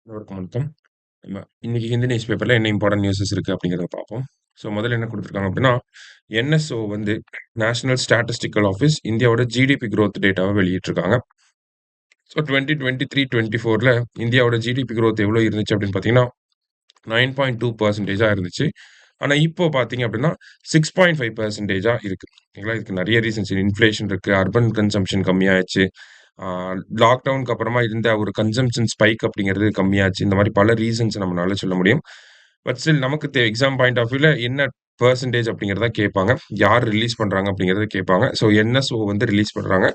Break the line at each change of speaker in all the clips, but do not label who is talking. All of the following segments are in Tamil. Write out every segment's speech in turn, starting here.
அனைவருக்கும் வணக்கம். நம்ம இன்னைக்கு ஹிந்து நியூஸ் பேப்பர்ல என்ன இம்பார்ட்டன்ட் நியூஸஸ் இருக்கு அப்படிங்கிறத பார்ப்போம். ஸோ முதல்ல என்ன குடுத்துருக்காங்க அப்படின்னா, என்எஸ்ஓ வந்து நேஷனல் ஸ்டாட்டிஸ்டிக்கல் ஆஃபீஸ் இந்தியாவோட ஜிடிபி குரோத் டேட்டாவ வெளியிட்டிருக்காங்க. ஸோ 2023-24ல இந்தியாவோட ஜிடிபி குரோத் எவ்வளோ இருந்துச்சு அப்படின்னு பார்த்தீங்கன்னா, 9.2% இருந்துச்சு. ஆனா இப்போ பார்த்தீங்க அப்படின்னா, 6.5% இருக்கு. ஓகேங்களா? இதுக்கு நெறைய ரீசன்ஸ் இன்ஃப்ளேஷன் இருக்கு. அர்பன் கன்சம்ப்ஷன் கம்மியாயிருச்சு. ஆ லாக்டவுனுக்கு அப்புறமா இருந்த ஒரு கன்சம்ப்ஷன் ஸ்பைக் அப்படிங்கிறது கம்மியாச்சு. இந்த மாரி பல ரீசன்ஸ் நம்மனால சொல்ல முடியும். பட் ஸ்டில் நமக்கு எக்ஸாம் பாயிண்ட் ஆஃப் வியூல என்ன பெர்சன்டேஜ் அப்படிங்கிறத கேட்பாங்க. யார் ரிலீஸ் பண்றாங்க அப்படிங்கிறத கேட்பாங்க. ஸோ என்எஸ்ஓ வந்து ரிலீஸ் பண்றாங்க.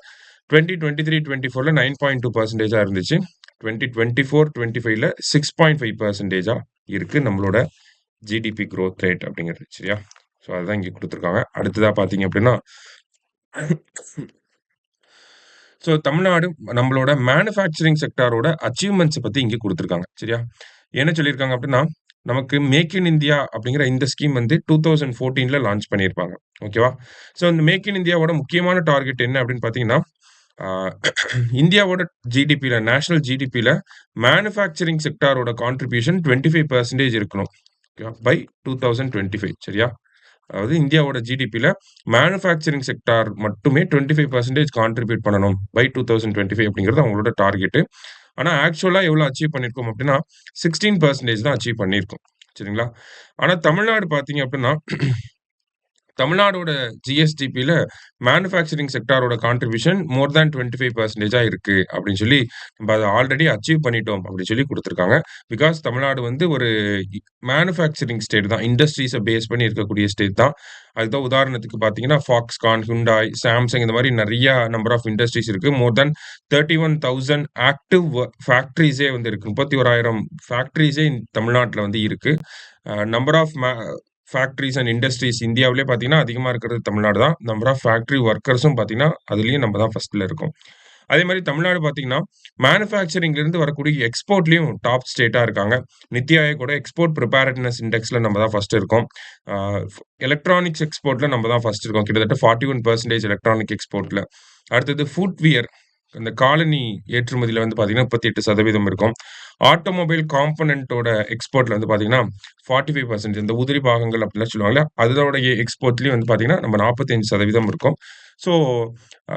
2023-24ல 9.2% இருந்துச்சு. 2024-25ல 6.5%ஆ இருக்கு நம்மளோட ஜிடிபி குரோத் ரேட் அப்படிங்கிறது. சரியா? ஸோ அதுதான் இங்க குடுத்துருக்காங்க. அடுத்ததா பார்த்தீங்க அப்படின்னா, ஸோ தமிழ்நாடு நம்மளோட மேனுஃபேக்சரிங் செக்டாரோட அச்சீவ்மெண்ட்ஸ் பத்தி இங்க குடுத்துருக்காங்க. சரியா? என்ன சொல்லியிருக்காங்க அப்படின்னா, நமக்கு மேக் இன் இந்தியா அப்படிங்கிற இந்த ஸ்கீம் வந்து 2014ல லான்ச் பண்ணியிருப்பாங்க. ஓகேவா? ஸோ இந்த மேக் இன் இந்தியாவோட முக்கியமான டார்கெட் என்ன அப்படின்னு பார்த்தீங்கன்னா, ஆ இந்தியாவோட ஜிடிபில நேஷனல் ஜிடிபில மேனுஃபேக்சரிங் செக்டாரோட கான்ட்ரிபியூஷன் 25% இருக்கணும். ஓகேவா? பை 2025 சரியா? அதாவது இந்தியாவோட ஜிடிபில மேனுஃபேக்சரிங் செக்டார் மட்டுமே 25% கான்ட்ரிபியூட் பண்ணணும் பை 2025 அப்படிங்கிறது அவங்களோட டார்கெட்டு. ஆனா ஆக்சுவலா எவ்வளோ அச்சீவ் பண்ணியிருக்கோம் அப்படின்னா, 16% தான் அச்சீவ் பண்ணியிருக்கோம். சரிங்களா? ஆனா தமிழ்நாடு பார்த்தீங்க அப்படின்னா, தமிழ்நாடோட ஜிஎஸ்டிபில மேனுஃபேக்சரிங் செக்டாரோட கான்ட்ரிபியூஷன் மோர் தேன் 25%ஆ இருக்கு அப்படின்னு சொல்லி, நம்ம அத ஆல்ரெடி அச்சீவ் பண்ணிட்டோம் அப்படின்னு சொல்லி குடுத்துருக்காங்க. பிகாஸ் தமிழ்நாடு வந்து ஒரு மேனுஃபேக்சரிங் ஸ்டேட் தான். இண்டஸ்ட்ரீஸ பேஸ் பண்ணி இருக்கக்கூடிய ஸ்டேட் தான். அதுதான் உதாரணத்துக்கு பார்த்தீங்கன்னா, Foxconn, Hyundai, Samsung இந்த மாரி நெறைய நம்பர் ஆஃப் இண்டஸ்ட்ரீஸ் இருக்கு. மோர் தேன் 31,000 ஆக்டிவ் ஃபேக்டரிஸே வந்து இருக்கு. 31,000 ஃபேக்டரிஸே தமிழ்நாட்டுல வந்து இருக்கு. Number of factories and industries இந்தியாவிலே பார்த்தீங்கன்னா, அதிகமா இருக்கிறது தமிழ்நாடு தான். நம்பர் ஆஃப் ஃபேக்டரி வொர்க்கர்ஸும் பார்த்தீங்கன்னா, அதிலயும் நம்ம தான் ஃபர்ஸ்ட்ல இருக்கோம். அதே மாரி தமிழ்நாடு பார்த்தீங்கன்னா, மேனுஃபேக்சரிங்லேருந்து வரக்கூடிய எக்ஸ்போர்ட்லயும் டாப் ஸ்டேட்டா இருக்காங்க. நித்தி ஆயோக்கோட எக்ஸ்போர்ட் ப்ரிப்பேர்ட்னஸ் இண்டெக்ஸ்ல நம்ம தான் ஃபர்ஸ்ட் இருக்கோம். ஆ எலக்ட்ரானிக்ஸ் எக்ஸ்போர்ட்ல நம்ம தான் ஃபர்ஸ்ட் இருக்கோம். கிட்டத்தட்ட 41% எலக்ட்ரானிக் எக்ஸ்போர்ட்ல. அடுத்தது ஃபுட்வியர் இந்த காலணி ஏற்றுமதியில வந்து பார்த்தீங்கன்னா, 38% இருக்கும். ஆட்டோமொபைல் காம்போனன்ட்டோட எக்ஸ்போர்ட்ல வந்து பார்த்தீங்கன்னா, 45% இந்த உதிரி பாகங்கள் அப்படிலாம் சொல்லுவாங்கல்ல, அதோடைய எக்ஸ்போர்ட்லயும் வந்து பார்த்தீங்கன்னா, நம்ம 45% இருக்கோம். ஸோ, அ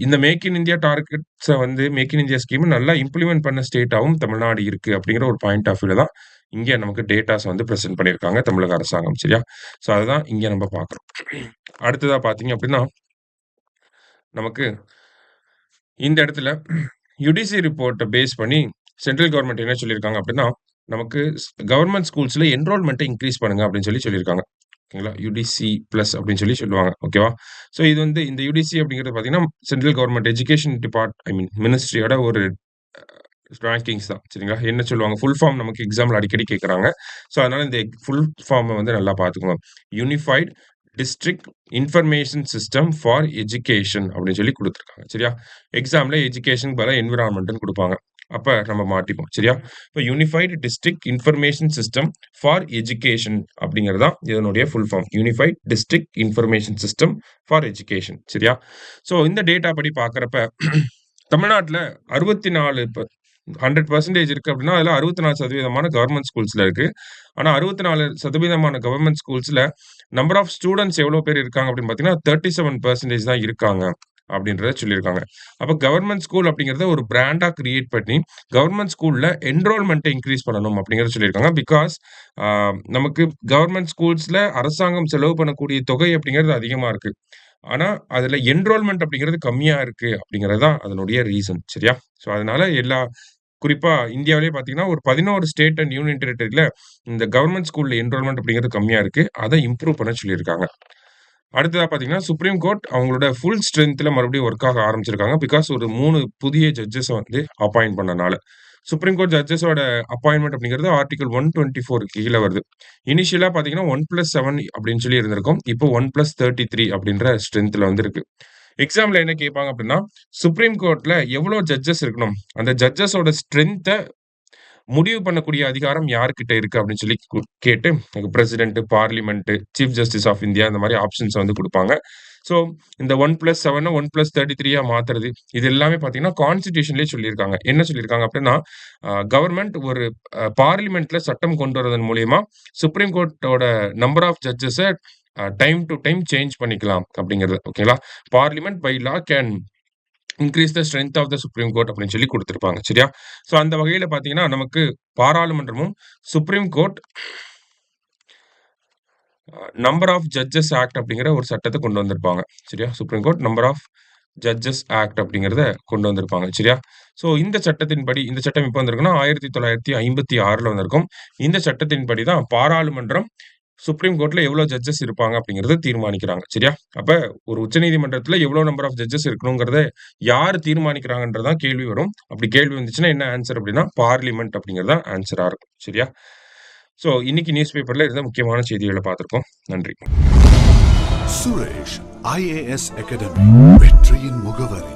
இந்த மேக் இன் இந்தியா டார்கெட்ஸ வந்து மேக் இன் இந்தியா ஸ்கீம் நல்லா இம்ப்ளிமெண்ட் பண்ண ஸ்டேட்டாவும் தமிழ்நாடு இருக்கு அப்படிங்கிற ஒரு பாயிண்ட் ஆஃப் வியூல தான் இங்க நமக்கு டேட்டாஸ் வந்து பிரசன்ட் பண்ணியிருக்காங்க தமிழக அரசாங்கம். சரியா? ஸோ, அதுதான் இங்க நம்ம பார்க்குறோம். அடுத்ததா பார்த்தீங்க அப்படின்னா, நமக்கு இந்த இடத்துல யுடிசி ரிப்போர்ட்ட பேஸ் பண்ணி சென்ட்ரல் கவர்ன்மெண்ட் என்ன சொல்லியிருக்காங்க அப்படின்னா, நமக்கு கவர்ன்மென்ட் ஸ்கூல்ஸ்ல என்ரோல்மென்ட்ட இன்கிரீஸ் பண்ணுங்க அப்படின்னு சொல்லியிருக்காங்க. ஓகேங்களா? யுடிசி பிளஸ் அப்படின்னு சொல்லுவாங்க. ஓகேவா? ஸோ இது வந்து இந்த யுடிசி அப்படிங்கிறது பார்த்தீங்கன்னா, சென்ட்ரல் கவர்ன்மெண்ட் எஜுகேஷன் ஐ மீன் மினிஸ்ட்ரியோட ஒரு ரேங்கிங்ஸ் தான். சரிங்களா? என்ன சொல்லுவாங்க? ஃபுல் ஃபார்ம் நமக்கு எக்ஸாம்ல அடிக்கடி கேட்கறாங்க. ஸோ அதனால இந்த ஃபுல் ஃபார்ம வந்து நல்லா பார்த்துக்கோங்க. Unified district information system for education அப்படின்னு சொல்லி குடுத்துருக்காங்க. சரியா? எக்ஸாம்ல எஜுகேஷனுக்கு பதிலா என்விரான்மென்ட்ன்னு குடுப்பாங்க. அப்ப நம்ம மாட்டிப்போம். சரியா? இப்ப unified district information system for education அப்படிங்கிறது தான் இதனுடைய full form. Unified district information system for education. சரியா? ஸோ இந்த டேட்டா படி பார்க்கிறப்ப தமிழ்நாட்டுல 64 100% இருக்கு அப்படின்னா, அதுல 64% கவர்ன்மென்ட் ஸ்கூல்ஸ்ல இருக்கு. ஆனா 64% கவர்ன்மென்ட் ஸ்கூல்ஸ்ல நம்பர் ஆஃப் ஸ்டூடண்ட்ஸ் எவ்வளோ பேர் இருக்காங்க அப்படின்னு பார்த்தீங்கன்னா, 37% தான் இருக்காங்க அப்படின்றத சொல்லியிருக்காங்க. அப்ப கவர்ன்மென்ட் ஸ்கூல் அப்படிங்கிறத ஒரு பிராண்டா கிரியேட் பண்ணி, கவர்ன்மென்ட் ஸ்கூல்ல என்ரோல்மென்ட்ட இன்கிரீஸ் பண்ணணும் அப்படிங்கிறத சொல்லியிருக்காங்க. பிகாஸ் ஆ நமக்கு கவர்ன்மென்ட் ஸ்கூல்ஸ்ல அரசாங்கம் செலவு பண்ணக்கூடிய தொகை அப்படிங்கிறது அதிகமா இருக்கு. ஆனா, அதுல என்ரோல்மென்ட் அப்படிங்கிறது கம்மியா இருக்கு அப்படிங்கிறது தான் அதனுடைய ரீசன். சரியா? ஸோ அதனால குறிப்பா இந்தியாவிலேயே பார்த்தீங்கன்னா, ஒரு 11 ஸ்டேட் அண்ட் யூனியன் டெரிட்டரில இந்த கவர்ன்மென்ட் ஸ்கூல்ல என்ரோல்மென்ட் அப்படிங்கிறது கம்மியா இருக்கு. அத இம்ப்ரூவ் பண்ண சொல்லியிருக்காங்க. அடுத்ததா பார்த்தீங்கன்னா, சுப்ரீம் கோர்ட் அவங்களோட ஃபுல் ஸ்ட்ரெங்த்ல மறுபடியும் வொர்க் ஆக ஆரம்பிச்சிருக்காங்க. பிகாஸ் ஒரு 3 புதிய ஜட்ஜஸ வந்து அப்பாயிண்ட் பண்ணனால. சுப்ரீம் கோர்ட் ஜட்ஜஸோட அப்பாயின்ட்மென்ட் அப்படிங்கிறது ஆர்டிகிள் 124 கீழ வருது. இனிஷியலா பார்த்தீங்கன்னா, 1+7 அப்படின்னு சொல்லி இருந்திருக்கும். இப்போ 1+33 அப்படின்ற ஸ்ட்ரெங்த்ல வந்திருக்கு. எக்ஸாம்ல என்ன கேட்பாங்க அப்படின்னா, சுப்ரீம் கோர்ட்ல எவ்வளோ ஜட்ஜஸ் இருக்கணும்? அந்த ஜட்ஜஸோட ஸ்ட்ரென்த்த முடிவு பண்ணக்கூடிய அதிகாரம் யார்கிட்ட இருக்கு அப்படின்னு சொல்லி கேட்டு president, parliament, chief justice of India இந்த மாரி ஆப்ஷன்ஸ் வந்து குடுப்பாங்க. ஸோ இந்த 1+7 1+33 மாத்துறது இது எல்லாமே பார்த்தீங்கன்னா கான்ஸ்டிடியூஷன்லேயே சொல்லியிருக்காங்க. என்ன சொல்லியிருக்காங்க அப்படின்னா கவர்மெண்ட் ஒரு பார்லிமெண்ட்ல சட்டம் கொண்டு வரதன் மூலியமா சுப்ரீம் கோர்ட்டோட நம்பர் ஆஃப் ஜட்ஜஸை டைம் டு டைம் சேஞ்ச் பண்ணிக்கலாம் அப்படிங்கிறது. ஓகேங்களா? Parliament by law can increase the strength of the supreme court அப்படின்னு சொல்லி கொடுத்திருப்பாங்க. சரியா? ஸோ அந்த வகையில பார்த்தீங்கன்னா நமக்கு பாராளுமன்றமும் supreme court number of judges act அப்படிங்கிற ஒரு சட்டத்தை கொண்டு வந்திருப்பாங்க. சரியா? Supreme court number of judges act அப்படிங்கிறத கொண்டு வந்திருப்பாங்க. சரியா? ஸோ இந்த சட்டத்தின்படி இந்த சட்டம் எப்போ வந்திருக்குன்னா 1956ல வந்திருக்கும். இந்த சட்டத்தின்படி தான் பாராளுமன்றம் சுப்ரீம் கோர்ட்ல எவ்வளவு ஜட்ஜஸ் இருப்பாங்க அப்படிங்கறத தீர்மானிக்கிறாங்க. சரியா? அப்ப ஒரு உச்சநீதிமன்றத்துல எவ்வளவு நம்பர் ஆஃப் ஜட்ஜஸ் இருக்கணுங்கிறத யாரு தீர்மானிக்கிறாங்கன்றதான் கேள்வி வரும். அப்படி கேள்வி வந்துச்சுன்னா என்ன ஆன்சர் அப்படின்னா பார்லிமெண்ட் அப்படிங்கிறது தான் ஆன்சரா இருக்கும். சரியா? ஸோ இன்னைக்கு நியூஸ் பேப்பர்ல இருந்த முக்கியமான செய்திகளை பார்த்திருக்கோம். நன்றி.
சுரேஷ் IAS அகாடமி வெற்றியின் முகவரி.